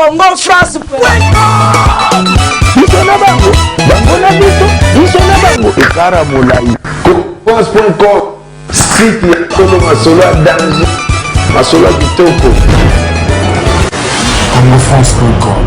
congofrance.com. Biso na bango, bango na biso na bango. Ekara molai. France.com, site ya solo masolo ya danger, masolo ya kitoko.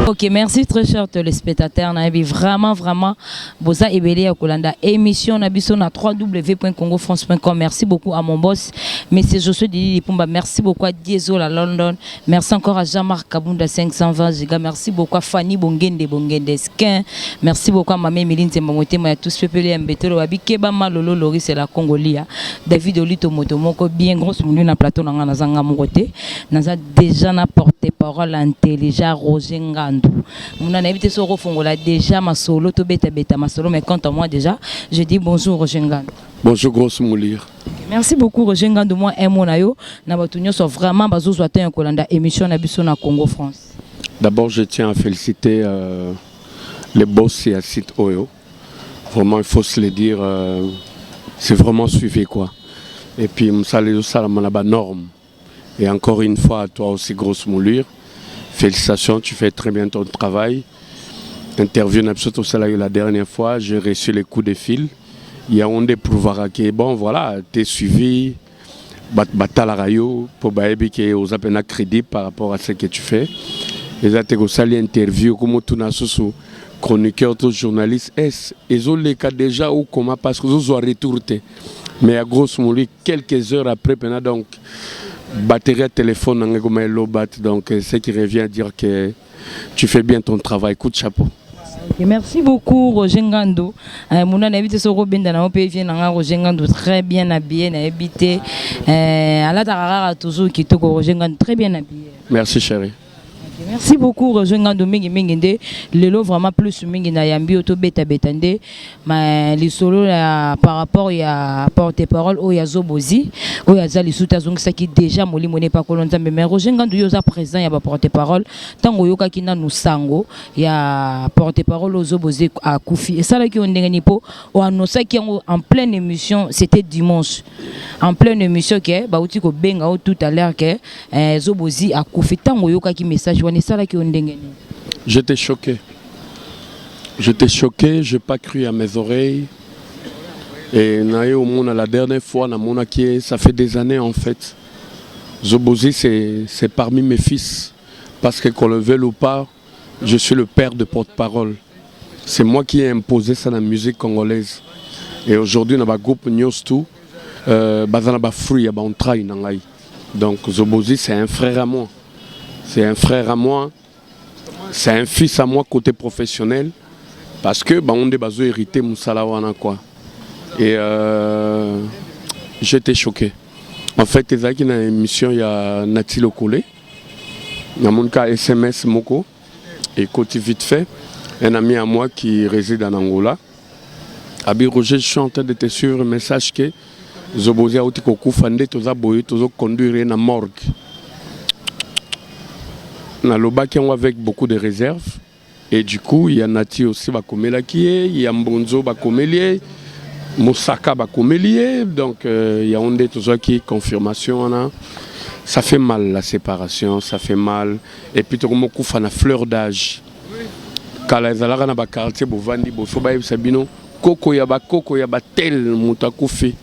Ok, merci très cher téléspectateurs. Vraiment, Boza Ebele à Kolanda. Émission Nabiso na www.congofrance.com. Merci beaucoup à mon boss, Monsieur Josué Dili Pumba. Merci beaucoup à Diesel à London. Merci encore à Jean-Marc Kabunda 520 giga. Merci beaucoup à Fanny Bongende Skin. Merci beaucoup à Mamé Méline Zembamote. Moi, tous peuplés Mbetelo. Abikeba Malolo Lori, c'est la Congolia. David Olito Motomoko, bien grosse moulin à plateau dans la Zanga Morote. Naza déjà na porte-parole intelligent Roger Ngandou. On a invité sur Rofongola déjà ma solo to beta ma solo, mais quant à moi déjà, je dis bonjour Roger Ngandou. Bonjour grosse moulir. Merci beaucoup Roger Ngandou. Moi un mot na yo na batunyo so vraiment bazo zoata un kolanda émission na biso na Congo France. D'abord je tiens à féliciter les boss et à site Oyo. Vraiment il faut se le dire, c'est vraiment suivi quoi. Et puis Moussale Salamanaba norme. Et encore une fois à toi aussi grosse moulure. Félicitations, tu fais très bien ton travail. Interview la dernière fois, j'ai reçu les coups de fil. Il y a un des prouvards qui est bon, voilà, tu es suivi. Batala Rayo, pour qui est aux appels crédit par rapport à ce que tu fais. Et là, tu as interview, comme tu as sous chroniqueur, tout journaliste. Ils ont les cas déjà ou comment parce que vous avez retourné. Mais à grosso modo, quelques heures après, donc. Batterie à téléphone, donc ce qui revient à dire que tu fais bien ton travail. Coup de chapeau. Merci beaucoup Roger Ngandou. Mon invité sur Robin dans pays vient Roger Ngandou très bien habillé, n'a habité. À la Tarara toujours qui te Roger Ngandou très bien habillé. Merci chérie. Merci beaucoup Roger Ngandou mingi le lot vraiment plus mingi na yambi auto beta betande mais les solo par rapport ya porte-parole o ya Zobozi o ya za lisuta zongisa qui déjà moli moné pas kolonza mais Roger Ngandou yo za présent ya ba porte-parole tango yoka kina nusango ya porte-parole o Zobozi a Koufi et ça là qui on ndengani po o annonça qui en pleine émission c'était dimanche en pleine émission que ba uti ko benga o tout à l'heure que Zobozi a Koufi tango yoka qui message J'étais choqué. J'étais choqué, je n'ai pas cru à mes oreilles. Et la dernière fois, ça fait des années en fait. Zobozi, c'est parmi mes fils. Parce que qu'on le veuille ou pas, je suis le père de porte-parole. C'est moi qui ai imposé ça dans la musique congolaise. Et aujourd'hui, dans le groupe Nyostu, donc Zobozi, c'est un frère à moi. C'est un frère à moi, c'est un fils à moi côté professionnel, parce que on est basé hérité Moussalawana quoi. Et j'étais choqué. En fait, il y a une émission, il y a Nati Lokole, il y a mon cas SMS Moko, et côté vite fait, un ami à moi qui réside en Angola. Abi Roger, je suis en train de te suivre un message que Zobozi a été Fande, Toza Boye, Toza conduire na morgue. Dans le bac avec beaucoup de réserves et du coup il y a Nati aussi il y a Mbonzo Moussaka donc il y a un des tout qui confirmation ça fait mal la séparation, ça fait mal et puis tout le monde a une fleur d'âge quand les alara na ba quartier bovandi bo soba sabino koko ya ba tel mutakufi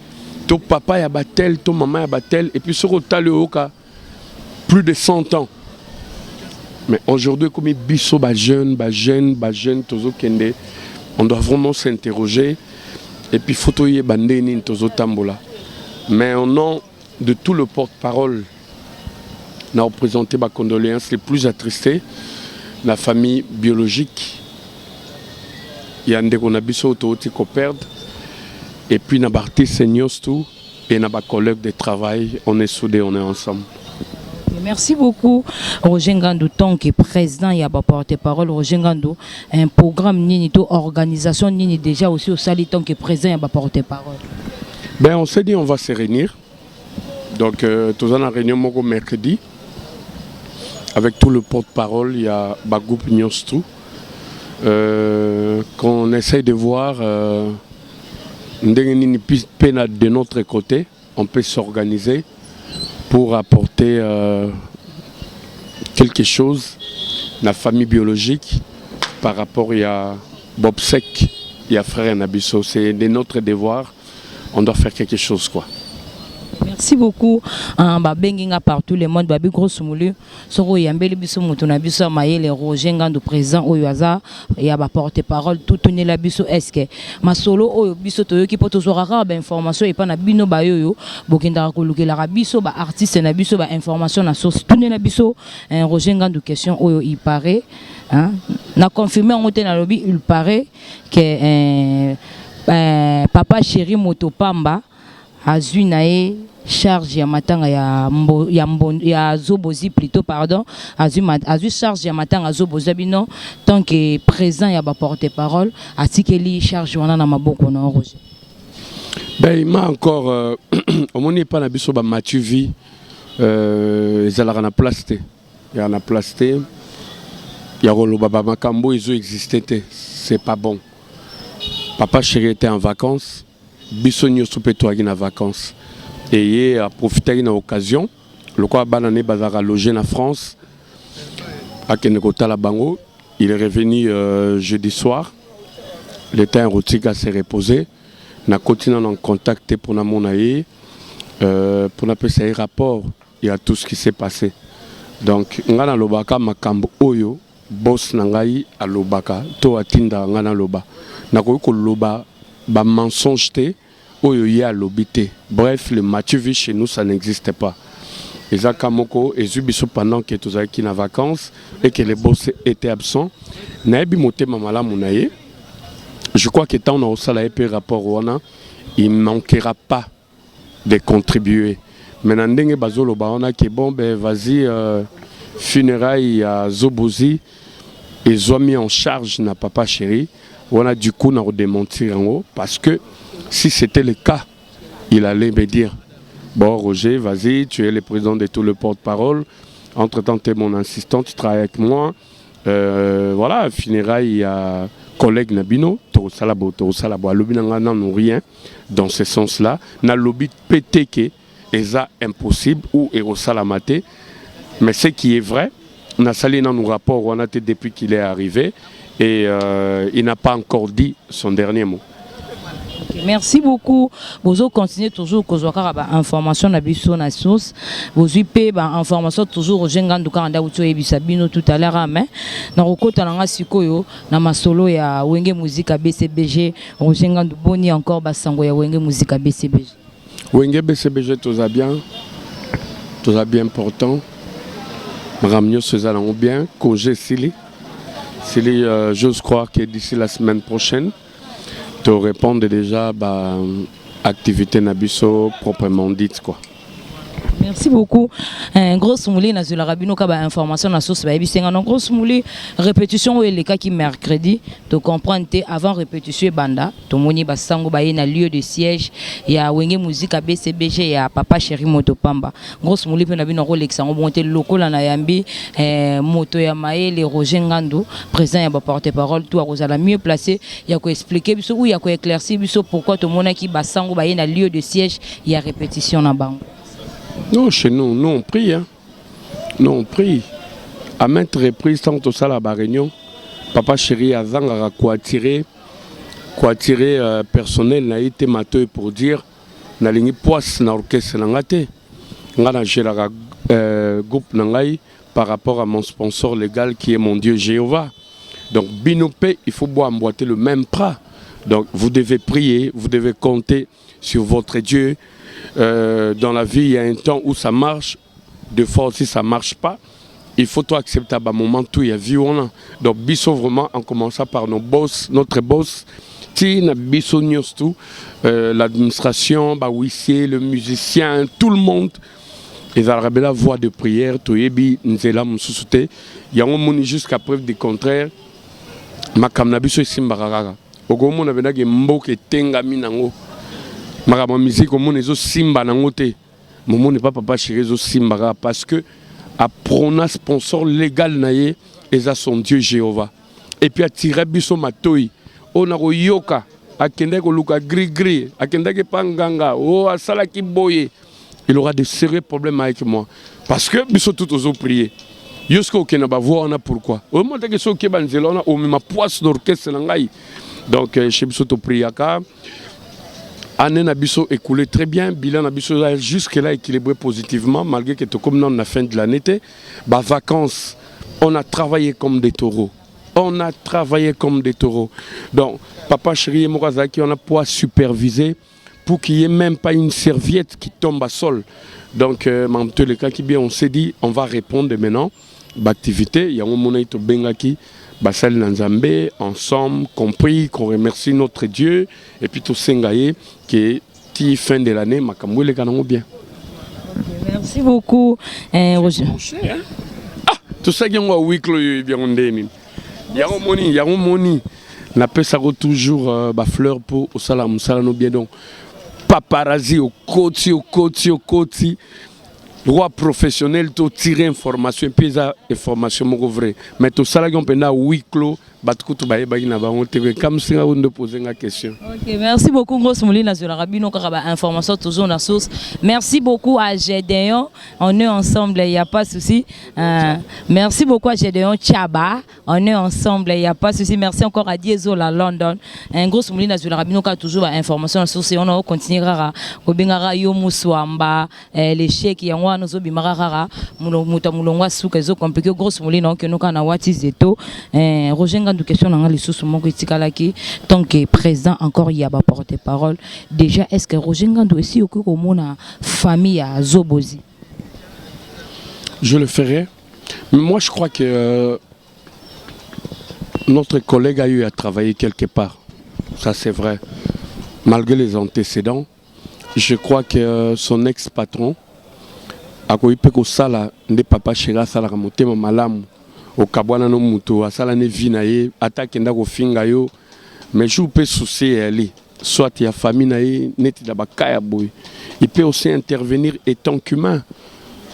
to papa ya ba tel to maman ya ba tel et puis sur au oka plus de 100 ans. Mais aujourd'hui, comme biso jeune, tozo kende, on doit vraiment s'interroger. Et puis photo yé bandé ni tozo tambola. Mais au nom de tout le porte-parole, on a représenté ma condoléances les plus attristées, la famille biologique. Il y a des qu'on a biso autoti qu'on perde. Et puis na barti seniors tout et na ba collègue de travail, on est soudés, on est ensemble. Merci beaucoup Roger Ngandou, tant que président il y a pas porte-parole Roger Ngandou, un programme nini to organisation nini déjà aussi au sali tant que président il y a pas porte-parole. Ben on s'est dit on va se réunir. Donc tous en réunion mon mercredi avec tout le porte-parole, il y a ba groupe Nyostu qu'on essaye de voir de notre côté, on peut s'organiser pour apporter quelque chose la famille biologique par rapport à Bob Sek et à frère Nabiso. C'est de notre devoir, on doit faire quelque chose quoi. Merci beaucoup. Benginga partout le monde babi grosso moulu soko yambeli biso mutu na biso mayele Roger Ngando président oyo aza ya ba porte-parole tout tourner la biso est-ce que masolo oyo biso toyoki po tozoraka ba information et pas na bino ba yoyo bokenda ko lukela biso ba artiste na biso ba information na source tourner la biso Roger Ngando question oyo il paraît hein na confirmer en na lobby il paraît que papa chéri Motopamba azui nae charge ya matanga ya zobozi plutôt pardon azui charge ya matanga zobozi bino tant que présent ya ba porte-parole atikeli charge wana na maboko na Roger. Ben il m'a encore au moni pas na biso ba matuvi ezalaka na plasté ya na plasté ya roloba ba makambo izo existait c'est pas bon. Papa chéri était en vacances. Bissonio Soupetoagi na vacances et il a profité d'une occasion le quoi banane bazara logé en France à Kenekota la Bango. Il est revenu jeudi soir, le temps Rotika s'est reposé, n'a continué en contact pour na monaï pour na passer rapport il y a tout ce qui s'est passé. Donc ngana lobaka makambo oyo boss nangai a lobaka to atinda ngana loba na ko loba ba mensonge te oyo ya lobité. Bref, le Mathieu chez nous ça n'existe pas. Et Zakamoko et Zubiso pendant que tous qui na vacances et que les boss étaient absents, naebi moté mamala munaye. Je crois que tant on a aussi la épée rapport wana, il manquera pas de contribuer. Maintenant ndenge bazolo ba on a que bon ben vas-y funérailles à Zobozi et ont mis en charge na papa chéri. On a du coup à démentir en haut parce que si c'était le cas, il allait me dire bon Roger, vas-y, tu es le président de tout le porte-parole. Entre-temps, tu es mon assistant, tu travailles avec moi. Voilà, funérailles, il y a collègue Nabino, Toro Salabo, Lobinanga n'en rien dans ce sens-là. Na lobby PTK, et ça impossible ou Salamate. Mais ce qui est vrai, on a salé dans nos rapports, on a été depuis qu'il est arrivé. Et il n'a pas encore dit son dernier mot. Okay, merci beaucoup. Vous continuez toujours que vous avez information na biso na source. Vous avez information toujours au Jengandu Kanda Uto Ebisabino tout à l'heure mais na rokota na sikoyo na masolo ya Wenge Musique BCBG au Jengandu Boni encore basango ya Wenge Musique BCBG. Wenge BCBG tout ça bien important. Ramnyo Cezalon bien Koje Sili. J'ose croire que d'ici la semaine prochaine, tu réponds déjà à l'activité Nabiso proprement dite quoi. Merci beaucoup. Un gros mouli na zula rabino ka ba information na source ba ebisenga non gros mouli répétition les cas qui mercredi to comprendre avant répétition banda to moni ba sango ba na lieu de siège ya Wenge Musique BCBG ya papa chéri Motopamba gros mouli pe na bino Rolex ngo monter lokola na yambi moto ya Maele Roger Ngando président ya ba porte-parole tout a mieux placé ya ko expliquer biso ou ya ko éclaircir biso pourquoi to mona ki ba sango ba na lieu de siège ya répétition na bango. Non, chez nous, nous on prie. Hein. Nous on prie. À maintes reprises, tant que ça la réunion, papa chéri a zangara quoi tirer personnel n'a été matou pour dire na lingi poisse na orchestre n'angate. Ngana gérera groupe nangai par rapport à mon sponsor légal qui est mon Dieu Jéhovah. Donc binopé, il faut boire emboîter le même pas. Donc vous devez prier, vous devez compter sur votre Dieu. Dans la vie, il y a un temps où ça marche, des fois aussi ça ne marche pas. Il faut tout accepter à un moment où il y a vie. Donc, biso vraiment, en commençant par nos boss, notre boss, l'administration, le musicien, tout le monde. Ils ont la voix de prière, il y a un moment jusqu'à preuve du contraire. Ma kamnabiso simbarara. Ogomo na benage mboke tenga minango. Ma musique au monde est simba nangote. Mon n'est pas papa chéri zo simbara parce que à prona sponsor légal naie et à son Dieu Jéhovah. Et puis à tirer biso matoi. On a yoka à kende ko luka gris gris à kende ke panganga oh à salaki boye. Il aura de sérieux problèmes avec moi parce que biso tout aux prier. Yosko qui n'a pas voir on a pourquoi. Au moment que ce qui banzela on a au même poisse d'orchestre langai. Donc chez Bisoto Priaka année Nabiso écoulé très bien, bilan Nabiso jusque là équilibré positivement malgré que tout comme dans la fin de l'année bah vacances on a travaillé comme des taureaux. On a travaillé comme des taureaux. Donc papa chéri et Morazaki on a pas supervisé pour qu'il n'y ait même pas une serviette qui tombe à sol. Donc dans tous les cas qui bien on s'est dit on va répondre maintenant. L'activité, il y a un moment où Bengaki, Basal Nanzambe, ensemble, compris qu'on remercie notre Dieu, et puis tout Sengaye, qui est fin de l'année, Makamou les canons bien. Merci beaucoup, Roger. Ah, tout ça qui est un week il y a un moni, n'a pas ça toujours fleur pour au salam, salam bien donc. Paparazzi au côté. Roi professionnel, tu tirer information, puis ça information vrai. Mais tout ça là, on peut na huis clos, batkutu bae bae na ba on te comme si on de poser une question. Ok, merci beaucoup Grosse Moulina sur la Rabino Karaba information toujours la source. Merci beaucoup à Gédéon, on est ensemble, il n'y a pas de souci. Merci beaucoup à Gédéon Tchaba, on est ensemble, il n'y a pas de souci. Merci encore à Diesola London. Un Grosse Moulina sur la Rabino Karaba toujours information la source et on continuera au Bengara Yomuswamba, les chèques qui ont nous bimarara mutamulongwa suka zo compliqué Grosse Moulina que nous kana watizeto Roger Ngandou question dans les sous mon critiqualaki tant que présent encore il y a pas porte-parole déjà est-ce que Roger Ngandou aussi au mona famille à Zobozi? Je le ferai, mais moi je crois que notre collègue a eu à travailler quelque part, ça c'est vrai, malgré les antécédents. Je crois que son ex-patron ako ipeko sala nde papa chéra sala motema malamu o kabwana no muto asala ne vinaye attaque ndako finga yo mais je peux soucier ali soit ya famille nae neti da bakaya boy il peut aussi intervenir étant qu'humain.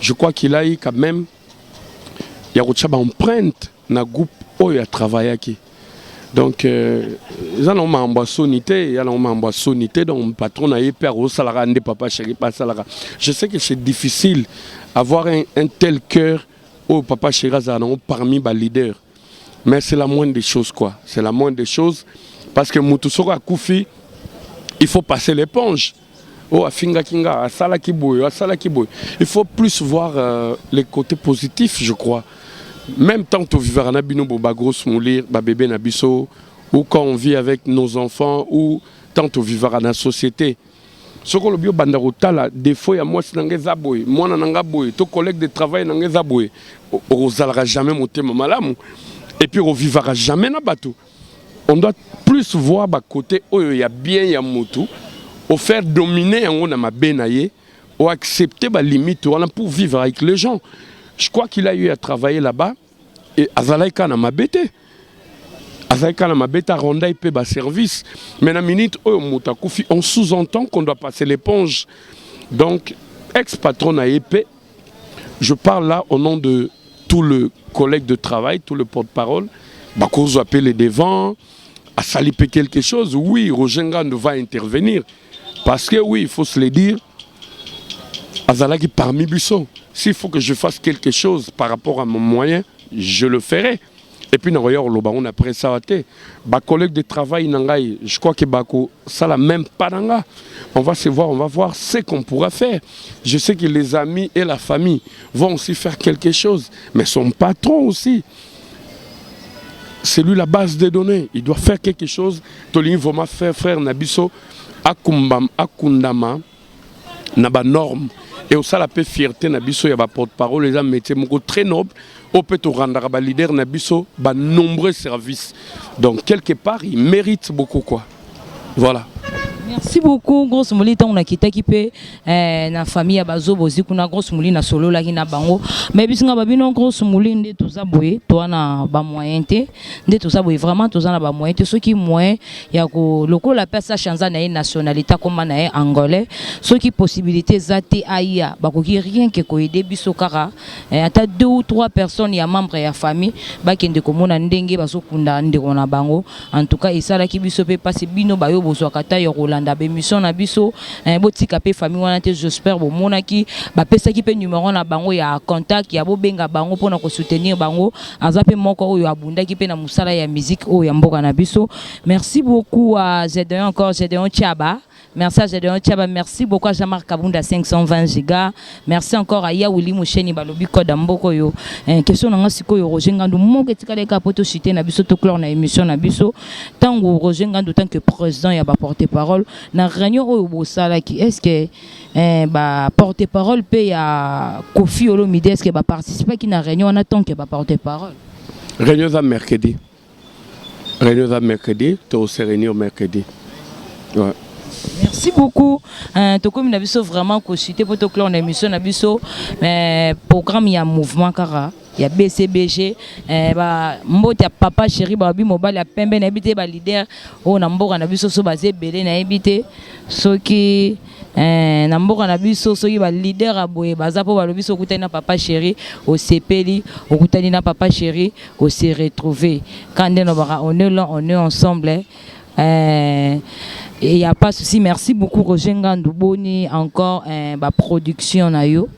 Je crois qu'il a eu quand même ya kochaba empreinte na groupe oyo ya travaillaki. Donc ils ont ma sonité, ils ont ma sonité donc patron a père au salaire de papa chéri pas salaire. Je sais que c'est difficile avoir un tel cœur au papa chéri parmi les leaders. Mais c'est la moindre des choses quoi, c'est la moindre des choses parce que Mutusora Koufi il faut passer l'éponge. Oh afinga kinga asala kiboy, asala kiboy. Il faut plus voir les côtés positifs je crois. Même tant que vivre en abino boba grosse moulir ba bébé nabiso ou quand on vit avec nos enfants ou tant que vivre dans la société ce que le bio bandarota là des fois ya moi sinangeza boy moi nanga boy to collègue de travail nangeza boy on zalera jamais monter malamu et puis on vivra jamais na bateau. On doit plus voir ba côté où il y a bien ya motu au faire dominer en na mabenaye ou accepter ba limite on pour vivre avec les gens. Je crois qu'il a eu à travailler là-bas et Azalaïka n'a pas bêté. Azalaïka n'a pas bêté à rendre un service. Mais la minute où on sous-entend qu'on doit passer l'éponge. Donc, ex-patron à épée, je parle là au nom de tout le collègue de travail, tout le porte-parole. Qu'on doit appeler devant, à saliper quelque chose. Oui, Roger Ngandou va intervenir. Parce que oui, il faut se le dire, Azalaïka parmi Busso. S'il faut que je fasse quelque chose par rapport à mon moyen, je le ferai. Et puis, on après ça, ma collègue de travail, je crois que ça la même pas. On va se voir, on va voir ce qu'on pourra faire. Je sais que les amis et la famille vont aussi faire quelque chose. Mais son patron aussi, c'est lui la base des données. Il doit faire quelque chose. Tolin va faire frère Nabiso, Akundama, Naba norme. Et aussi la fierté Nabiso, il y a porte-parole, les hommes métiers très nobles, au peut rendre leader Nabiso, nombreux services. Donc quelque part, il mérite beaucoup quoi. Voilà. Merci beaucoup Grosse Moulina on a quitté équipé na famille à Bazobozi kuna Grosse Moulina solo la kina bango mais bisinga babino Grosse Moulina de tout ça boye toi na ba moyen te de tout ça boye vraiment tout ça na ba moyen te ceux qui moyen ya ko loko la personne chanza na nationalité comme na angolais ceux qui possibilité zate aya ba ko rien que ko aider biso kara ata 2 ou 3 personnes ya membre ya famille ba kende ko mona ndenge baso kunda ndeko na bango en tout cas isala ki biso pe passer bino ba yo boso kata yo kolanda ba émission na biso botika pe famille wana te j'espère bo monaki ba pesa ki pe numéro na bango ya contact ya bo benga bango pona ko soutenir bango azape moko oyo abunda ki pe na musala ya musique oyo ya mboka na biso. Merci beaucoup à Zedon encore Zedon Tchaba. Merci à Gédéon Tchaba, merci beaucoup à Jean-Marc Kabunda 520 giga. Merci encore à Yaouli Moucheni Balobi Kodamboko yo. Question na ngasiko yo Roger Ngandou mo ketika de kapoto cité na biso to clore na émission na biso. Tango Roger Ngandou tant que président ya ba porte-parole na réunion oyo bosala ki est-ce que ba porte-parole pe ya Kofi Olomide est-ce que ba participer ki na réunion en tant que ba porte-parole. Réunion za mercredi. Réunion za mercredi, to se réunir mercredi. Ouais. Merci beaucoup. Tokomi na biso vraiment cité pour to clore na émission na biso programme ya mouvement kara ya BCBG ba mbota papa chéri ba bi mobile ya pembe na bité ba leader o na mboka na biso so bazé belé na bité soki na mboka na biso soki ba leader aboye baza po ba lobiso kutani na papa chéri au sepeli okutani na papa chéri au se retrouver quand on est là on est ensemble. Et il n'y a pas de souci. Merci beaucoup Roger Ngandou Boni encore ba production na yo.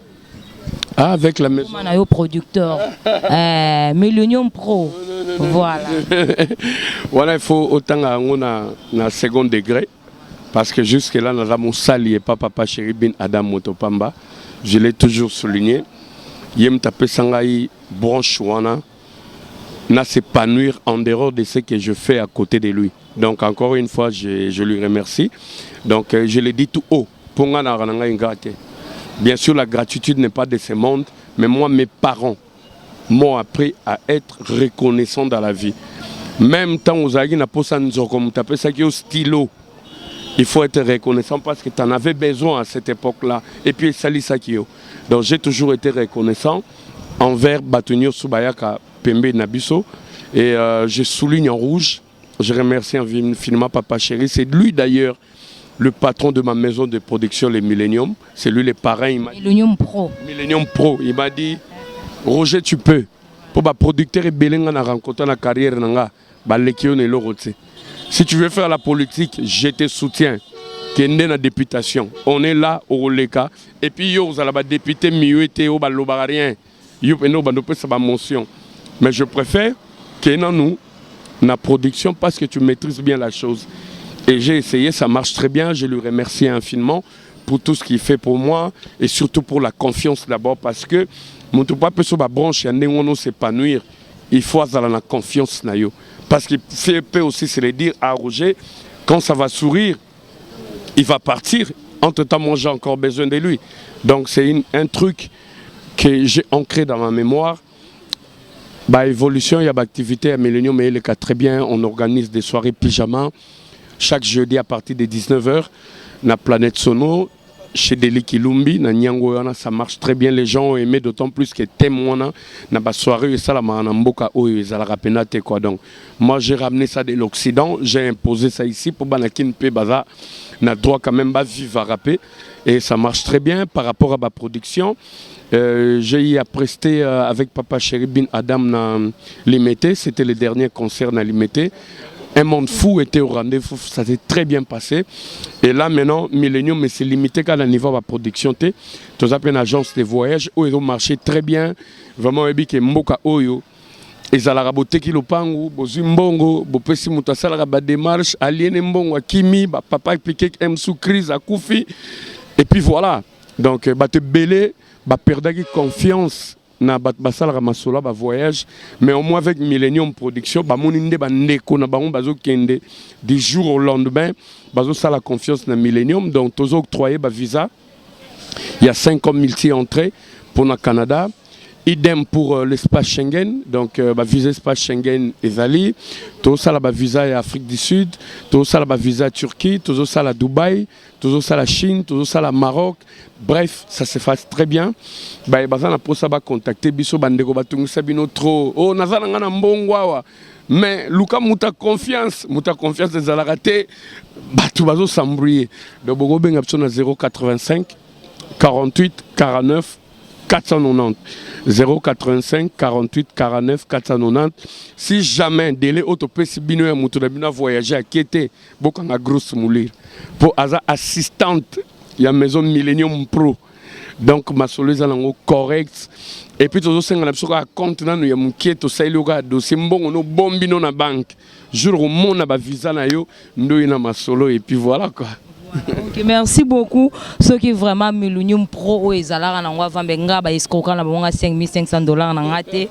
Ah, avec la maison. Na yo producteur. Millennium Pro. Voilà. Voilà, il faut autant na second degré parce que jusque là nous avons sali pas papa chéri bin Adam Motopamba. Je l'ai toujours souligné. Yem tapé sangai branche wana na s'épanouir en dehors de ce que je fais à côté de lui. Donc encore une fois, je lui remercie. Donc je l'ai dit tout haut. Bien sûr, la gratitude n'est pas de ce monde, mais moi, mes parents m'ont appris à être reconnaissant dans la vie. Même tant aux agues, comme tu appelles ça qui est au stylo, il faut être reconnaissant parce que tu en avais besoin à cette époque-là. Et puis, sali sakio. Donc j'ai toujours été reconnaissant envers Batunio Subayaka Pembe Nabiso. Et je souligne en rouge. Je remercie infiniment Papa Chéri. C'est lui d'ailleurs le patron de ma maison de production, les Millennium. C'est lui le parrain. Millennium Pro. Millennium Pro. Il m'a dit, Roger, tu peux. Pour ma producteur et Belenga na rencontré la carrière nanga, si tu veux faire la politique, je te soutiens. Kende na députation. On est là au Leka. Et puis yo, vous allez député mieux au balobarien. Yo peno bandope sa ba mention. Mais je préfère que nous la production parce que tu maîtrises bien la chose. Et j'ai essayé, ça marche très bien. Je lui remercie infiniment pour tout ce qu'il fait pour moi et surtout pour la confiance d'abord parce que mon tout pas peut sur ma branche et on s'épanouir. Il faut avoir la confiance nayo parce qu'il peut aussi se le dire à Roger quand ça va sourire, il va partir. Entre-temps, moi j'ai encore besoin de lui. Donc c'est un truc que j'ai ancré dans ma mémoire. Bah, évolution, il y a l'activité à Millennium, mais il est très bien. On organise des soirées pyjama chaque jeudi à partir de 19h. La Planète Sono, chez Deli Kilumbi, na Nyangoyana, ça marche très bien. Les gens ont aimé, d'autant plus que témoin na ba soirée et ça la manamboka oyo ezalaka penate quoi. Donc moi j'ai ramené ça de l'Occident, j'ai imposé ça ici pour banakin pe baza na droit quand même ba vivre à rapper et ça marche très bien par rapport à ma production. J'ai eu à prester avec Papa Chéri Bin Adam na Limité, c'était le dernier concert na Limité. Un monde fou était au rendez-vous, ça s'est très bien passé. Et là maintenant, Millennium, mais c'est limité qu'à la niveau de la production. Tout ça, une agence de voyage où ils ont marché très bien. Vraiment, et que Mboka Oyo. Ils ont la raboté qui l'opangu, Bozumbongo, Bopesi Moutasala, la démarche, Alien Mbongo, Kimi, papa expliqué que M sous crise à Koufi. Et puis voilà. Donc, te belé, perdre confiance. Na basala ramasola ba voyage mais au moins avec Millennium Production ba moninde ba ndeko na bango bazo kende du jour au lendemain bazo sala confiance na Millennium donc tozo octroyer ba visa il y a 5 ans multi-entrées pour le Canada. Idem pour l'espace Schengen, donc le visa espace Schengen ezali, tout ça la visa à Afrique du Sud, tout ça la visa à Turquie, tout ça la Dubaï, tout ça la Chine, tout ça la Maroc. Bref, ça se fait très bien. Bah bazana pour ça va contacter biso bandeko batungu sabino trop. Oh nazana ngana mbongwa. Mais Luka muta confiance des alaraté, batu bazo s'embrouiller. Donc bogo benga na 085 48 49 490 085 48 49 490. Si jamais délai autopsie bino ya mutu na bino voyager à Kété bokanga grosse moulir pour asa assistante ya maison Millennium Pro. Donc ma solution est correcte et puis toujours senga na biso ka compte na ya muketo saili ka dossier mbongo no bombi no na banque jour au monde na ba visa na yo ndo ina masolo et puis voilà quoi. Ok, merci beaucoup. Ceux qui vraiment Millennium Pro ou Ezalara n'envoie venga ba escroquer na bonga $5,500 na ngate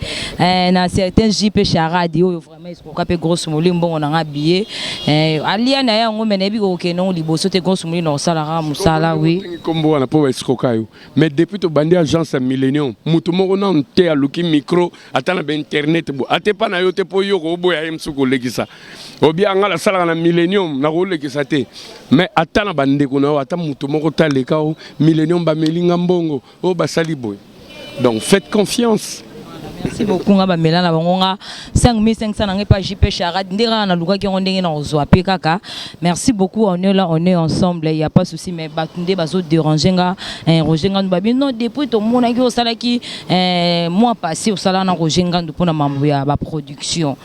na certains JP Charadi ou vraiment escroquer pe grosse moli mbongo na billet alia na ya ngombe na bi ko kenon liboso te grosse moli na salara musala oui kombo na po escroquer yo mais depuis to bandi agence Millennium mutu moko na nte aluki micro atana be internet bo atepa na yo te po yo ko boya msuko lekisa obia ngala sala na Millennium na ko lekisa te mais atana bande kuna ata mutu moko taleka o Millennium ba melinga mbongo o basali boy. Donc faites confiance. Merci beaucoup ngaba melana bangonga 5500 nanga pa JP Charade ndira na luka ki ndenge na ozwa pe kaka. Merci beaucoup, on est là, on est ensemble, il y a pas de souci mais batunde bazo déranger nga Roger Ngandu ba non depuis to mona ki osala ki mois passé osala na Roger Ngandu pona mambo ya ba production.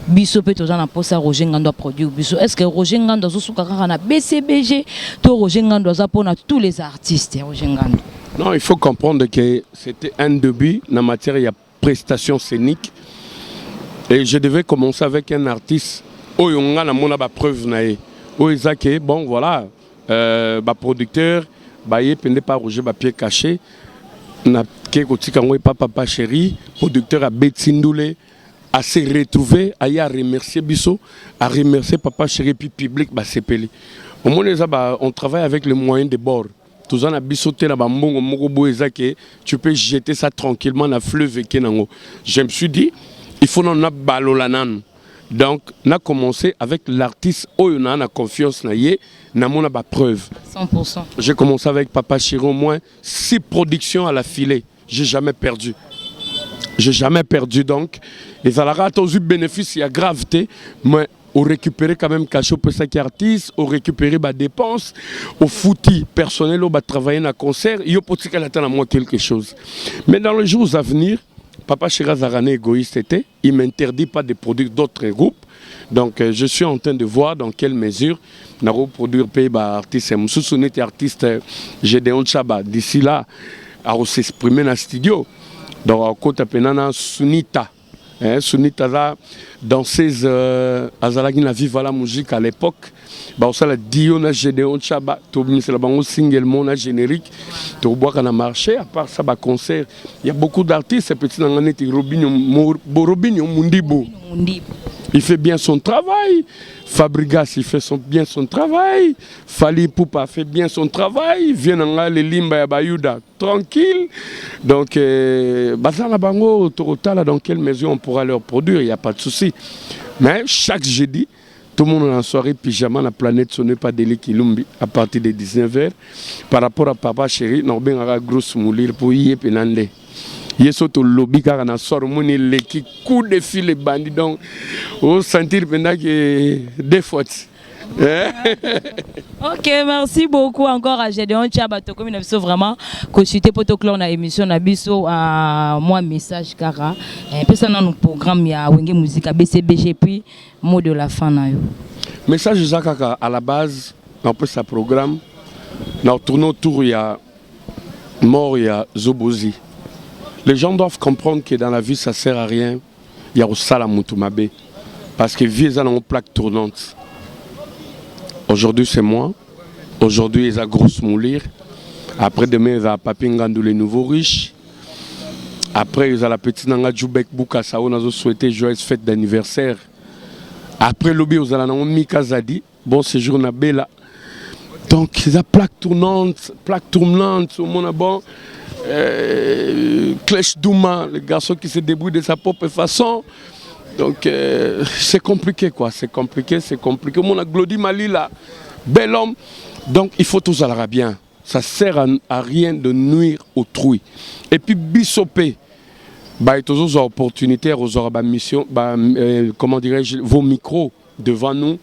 Biso pe to za na posa Roger Ngandu a produire biso. Est-ce que Roger Ngandu zo suka kaka na BCBG to Roger Ngandu za pona tous les artistes Roger Ngandu? Non, il faut comprendre que c'était un début en matière de prestations scéniques. Et je devais commencer avec un artiste. Oyonga na mona ba preuve nae. Oyezake bon voilà, ba producteur, ba yepende pas Roger ba pied caché. Na ke kotika ngoi papa chéri, producteur a Betsindoule à se retrouver, à y remercier Bisso, à remercier papa chéri puis public ba sepeli. Au moins on travaille avec les moyens de bord. Tu peux jeter ça tranquillement dans le fleuve. Je me suis dit, il faut nous balolanan. Donc, on a commencé avec l'artiste où on a confiance, on a preuve. 100%. J'ai commencé avec Papa Chéri, au moins 6 productions à la filée. J'ai jamais perdu. J'ai jamais perdu donc. Et ça a eu bénéfice, il y a gravité. Mais on récupérait quand même cachot pour chaque artiste, on récupérait des dépenses, au fouti personnel, on va travailler dans un concert, il y a peut-être qu'elle attend à moi quelque chose. Mais dans les jours à venir, Papa Chéri Zarane égoïste était, il ne m'interdit pas de produire d'autres groupes. Donc je suis en train de voir dans quelle mesure nous allons produire pays artistes. Je suis artiste Gédéon Chaba. D'ici là, on s'exprimer dans le studio. Donc à côté de Sunita. Sunita là, danseuse Azalagi na vive la musique à l'époque. On a Dio na Gédéon Chaba, c'est le single mon générique. On a marché, à part ça, concert. Il y a beaucoup d'artistes, petit Robinho Mundibo. Il fait bien son travail. Fabrigas, il fait bien son travail. Fali Poupa fait bien son travail. Viens en les Limba et Bayuda, tranquille. Donc, dans quelle mesure on pourra leur produire, il n'y a pas de souci. Mais chaque jeudi, tout le monde en soirée pyjama, la planète sonne pas Deli Kilumbi à partir de 19h. Par rapport à Papa Chéri, nous avons une grosse moulir pour y aller. Il y a surtout le lobby car on a sorti les coups de fil les bandits. Donc, on sentir que des fautes. Ok, merci beaucoup encore à Gédéon Chaba. Comme il a vraiment consulté pour tout la émission Nabiso à moi message Kara. Et puis ça dans nos programmes il y a Wenge Musique à BCBG puis mot de la fin na yo. Message Zakaka à la base dans ce programme. Nous tournons autour il y a mort il y a Zobozi. Les gens doivent comprendre que dans la vie, ça ne sert à rien. Il y a aussi la Moutumabe. Parce que vie est une plaque tournante. Aujourd'hui, c'est moi. Aujourd'hui, il y a grosse moulir. Après demain, il y a Papi Ngandou, les nouveaux riches. Après, il y a la petite Nanga Djoubek Boukassa, on a souhaité joyeuse fête d'anniversaire. Après, l'obé, il y a Mika Zadi. Bon séjour, na Bella. Donc, il y a plaque tournante, au monde bon. Clèche Douma, le garçon qui se débrouille de sa propre façon. Donc c'est compliqué quoi, c'est compliqué. Mon a Glody Mali là, bel homme. Donc il faut tous aller bien. Ça sert à rien de nuire autrui. Et puis Bissopé, bah il y a toujours des opportunités, aux mission, comment dirais-je, vos micros devant nous.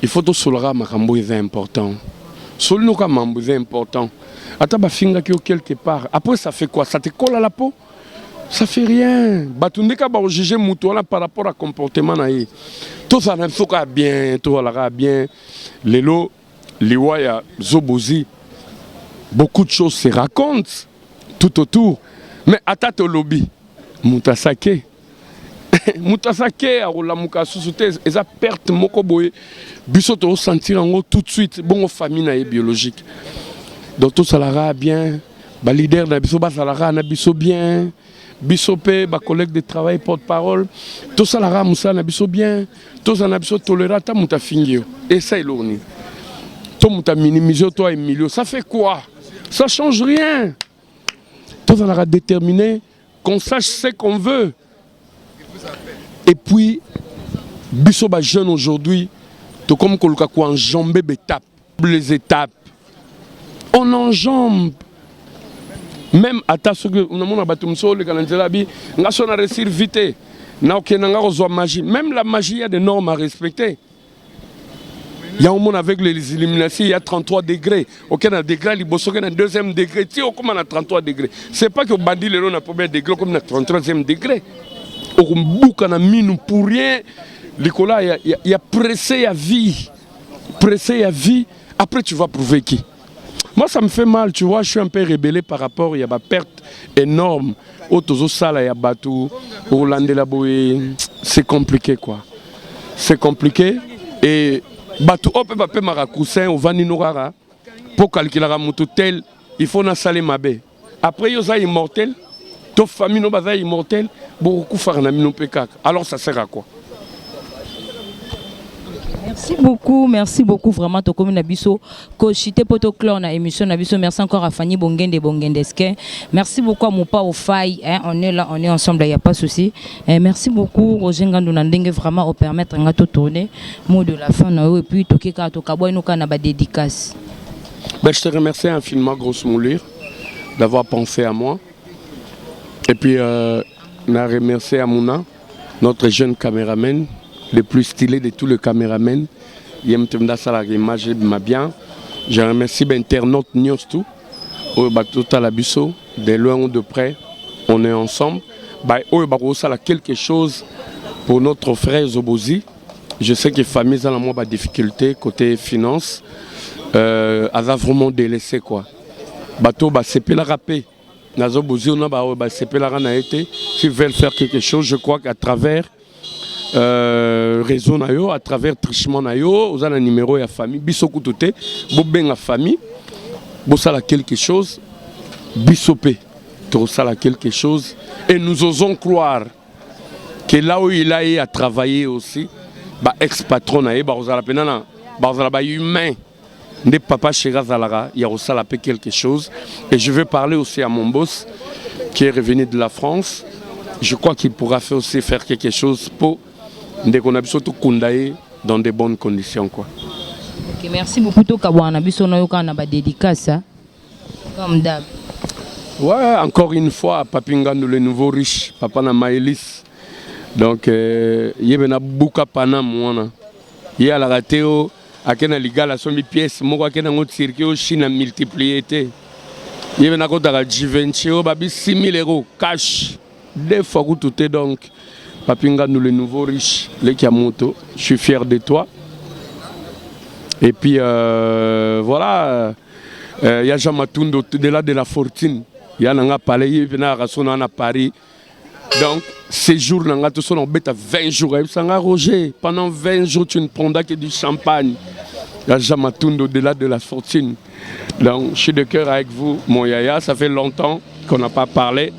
Il faut tous le makambo est important. Solino ka mambo c'est important. Ata ba finga ki quelque part. Après ça fait quoi? Ça te colle à la peau? Ça fait rien. Batundeka ba juger mutu là par rapport à comportement na ye. Tout ça n'a pas bien, tout ça bien. Lelo liwaya zobozi. Beaucoup de choses se racontent tout autour. Mais ata to lobby mutasake. Mutasake a la muka susute eza perte moko boye. Biso to sentir en tout de suite bon famille na biologique. Donc tout ça la bien. Ba leader na biso ba salara na biso bien. Bisopé, ba collègue de travail, porte-parole, tout ça la ramoussa na biso bien, tout ça na biso tolérant, ta muta fingio. Et ça il est tout muta minimiser toi Emilio, ça fait quoi? Ça change rien. Tout ça la déterminé qu'on sache ce qu'on veut. Et puis biso ba jeune aujourd'hui, tout comme koluka ko enjamber étapes, les étapes. On enjambe. Même à ta ce que nous avons battu les calendriers, nous avons réussi vite. Même la magie, il y a des normes à respecter. Il y a un monde avec les éliminations, il y a 33 degrés. Aucun degré, il y a un deuxième degré. Si on a 33 degrés, ce n'est pas que bandit le na premier degré comme na 33e degré. On boucle na mine pour rien. Nicolas, il y a pressé à vie. Pressé à vie. Après, tu vas prouver qui? Moi, ça me fait mal, tu vois, je suis un peu rébellé par rapport, il y a une perte énorme. C'est compliqué, quoi. C'est compliqué. Et Batou, on peut pas maracoussin, on va n'inourara. Pour calculer la tel, il faut na saler ma baie. Après, il y a immortel, ta famille n'a pas immortel, beaucoup faire na mino pekak. Alors, ça sert à quoi? Merci beaucoup vraiment to comme nabiso kochité poto clore na émission nabiso. Merci encore à Fanny Bongendeske. Merci beaucoup à Moupa au Faille, hein, on est là, on est ensemble, il y a pas de souci. Merci beaucoup Roger Ngandou Nandenge vraiment au permettre nga to tourner mot de la fin et puis toké ka to kaboy no kana ba dédicace. Ben je te remercie infiniment Grosse Moulure d'avoir pensé à moi. Et puis na remercier Amouna, notre jeune caméraman, le plus stylé de tous les caméramans. Je remercie l'internaute Niostou, de loin ou de près, on est ensemble. Quelque chose pour notre frère Zobozi. Je sais que la famille a des difficultés côté finance. Elle a vraiment délaissé quoi. C'est la rapé. S'ils veulent faire quelque chose, je crois qu'à travers réseau nayo, à travers trichement nayo, vous avez un numéro et la famille, bisoku toute, bobeng la famille, bosala quelque chose, bisopé, tosala quelque chose, et nous osons croire que là où il a travaillé aussi, bah ex-patron nayo, bah osala penana, bah osala bah humain, des papa chéra zalara, il y a osala quelque chose, et je vais parler aussi à mon boss qui est revenu de la France. Je crois qu'il pourra aussi faire quelque chose pour qu'on a surtout Kundaï dans de bonnes conditions quoi. Okay, merci beaucoup Kabwana biso na yoka na ba dédicace comme d'hab. Ouais, encore une fois Papingano le nouveau riche, papa na Maëlys. Donc yebena buka pana mwana. Ye ala rateo akena ligala sombi pièce moko akena ngot circuit Chine multiplié té. Yebena kota Givenchy babi 6 000 € cash. Deux fois tout est donc Papinga nous le nouveau riche, les Kiamoto, je suis fier de toi. Et puis voilà, il y a Jamatundo au-delà de la fortune. Il y a un palais, il y a un à Paris. Donc, ces jours, il y a 20 jours. Roger, pendant 20 jours, tu ne prendras que du champagne. Il y a Jamatundo au-delà de la fortune. Donc, je suis de cœur avec vous, mon Yaya. Ça fait longtemps qu'on n'a pas parlé.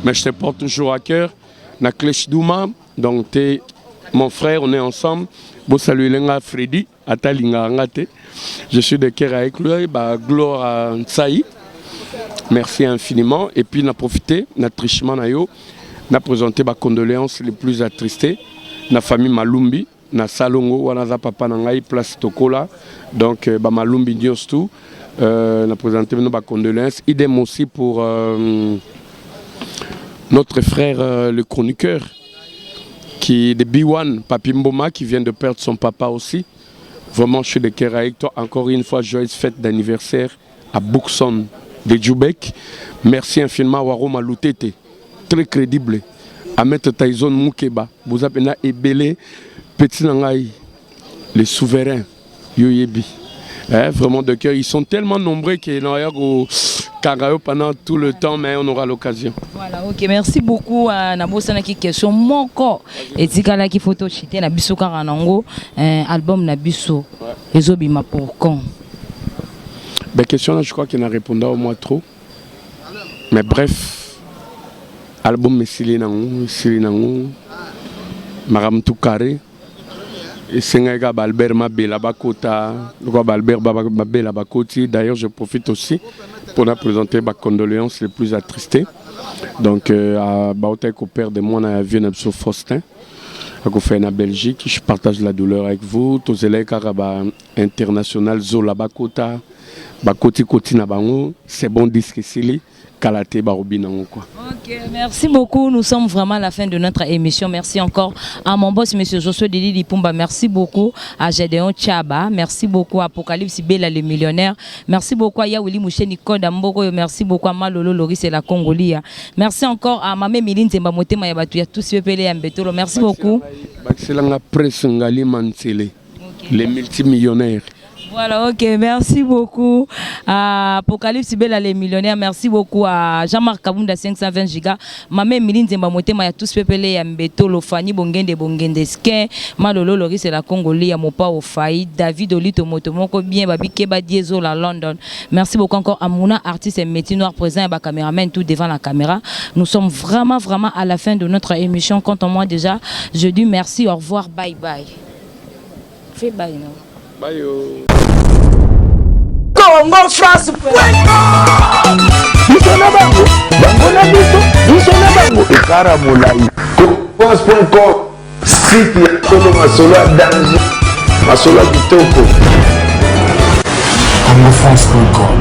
Mais je te porte toujours à cœur. Na Clèche Douma, donc t'es mon frère, on est ensemble. Bon salut Lenga Freddy, Atalinga Ngate. Je suis de cœur avec lui, gloire à Nsaï. Merci infiniment. Et puis, on a profité, on a trichement, on a présenté mes condoléances les plus attristées. La famille Malumbi, na Salongo, on a papa Nangaï, place Tokola. Donc, Malumbi Diostou, on a présenté nos condoléances. Idem aussi pour notre frère le chroniqueur qui de B1, Papi Mboma, qui vient de perdre son papa aussi. Vraiment, je suis de cœur avec toi. Encore une fois, joyeuse fête d'anniversaire à Buxon de Djoubek. Merci infiniment à Waroma Loutete, très crédible. Ahmed Tyson Moukeba, vous avez Ebele, Petit Nangaï, les souverains, Yoyebi. Vraiment de cœur, ils sont tellement nombreux qu'ils n'ont rien au Karayo pendant tout le temps, mais on aura l'occasion. Voilà, ok, merci beaucoup à Nabosana qui question mon corps. Et Tikala qui photo chité Nabiso Karanango, album Nabiso, Ezobima pour quand? Ben, question là, je crois qu'il n'a répondu au moins trop. Mais bref, album Silinango, Maram Toukare. Et c'est Albert Mabela Bakota, Albert Mabela Bakoti. D'ailleurs, je profite aussi pour présenter mes condoléances les plus attristées. Donc, à Baotek, au père de moi, on a vu un Faustin, en Belgique. Je partage la douleur avec vous. Tous les élèves international Zola Bakota, Bakoti Koti Nabango, c'est bon disque ici. Ok, merci beaucoup. Nous sommes vraiment à la fin de notre émission. Merci encore à mon boss, M. Josué Dili Lipumba. Merci beaucoup à Gédéon Tchaba. Merci beaucoup à Apocalypse Bella, le millionnaire. Merci beaucoup à Yaouli Mouché Nicoda Mboko. Merci beaucoup à Malolo Loris et la Congolia. Merci encore à Mamé Miline Zembamote Mayabatuya, tous ceux qui ont merci beaucoup. Les multimillionnaires. Voilà, ok, merci beaucoup à Apocalypse Bella, les millionnaires. Merci beaucoup à Jean-Marc Kabunda 520 gigas. Mamé Miline Zembamote Maya tous pepele ya Mbeto Lofani Bongende Skin Malolo Loris et la Congolia Mopa Ofaï David Olito Motomoko bien Babi Keba Dieso la London. Merci beaucoup encore à Mouna artiste et métier noir présent et ba caméraman tout devant la caméra. Nous sommes vraiment à la fin de notre émission. Quant à moi déjà, je dis merci, au revoir, bye bye. Fais bye non. Bye yo. Congo France Bisona bango bango na biso bisona bango ekara molai France.com site ya Kolo Masolo ya danger Masolo ya kitoko Congo France.com